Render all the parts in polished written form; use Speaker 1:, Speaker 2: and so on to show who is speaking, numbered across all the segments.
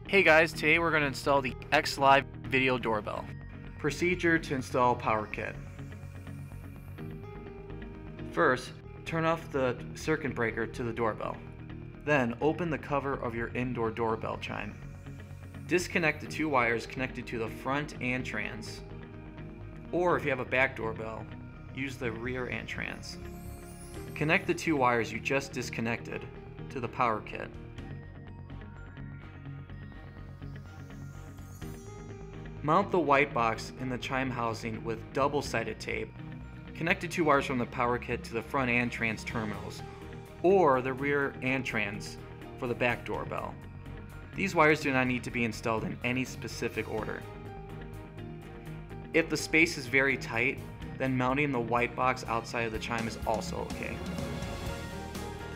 Speaker 1: Hey guys, today we're going to install the Xlive video doorbell. Procedure to install power kit. First, turn off the circuit breaker to the doorbell. Then open the cover of your indoor doorbell chime. Disconnect the two wires connected to the front and trans. Or if you have a back doorbell, use the rear and trans. Connect the two wires you just disconnected to the power kit. Mount the white box in the chime housing with double-sided tape. Connect the two wires from the power kit to the front and trans terminals, or the rear and trans for the back doorbell. These wires do not need to be installed in any specific order. If the space is very tight, then mounting the white box outside of the chime is also okay.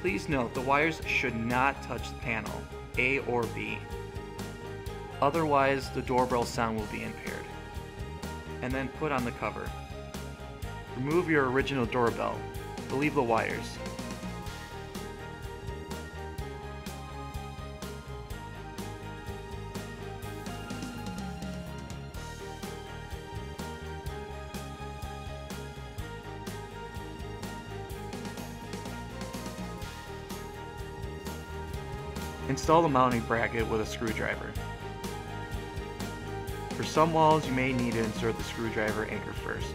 Speaker 1: Please note the wires should not touch the panel, A or B. Otherwise, the doorbell sound will be impaired. And then put on the cover. Remove your original doorbell, but leave the wires. Install the mounting bracket with a screwdriver. For some walls, you may need to insert the screwdriver anchor first.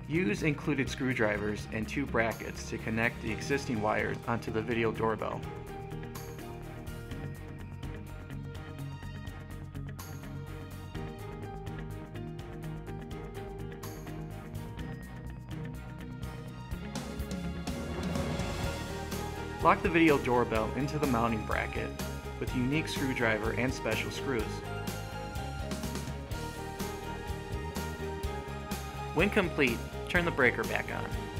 Speaker 1: Use included screwdrivers and two brackets to connect the existing wires onto the video doorbell. Lock the video doorbell into the mounting bracket with a unique screwdriver and special screws. When complete, turn the breaker back on.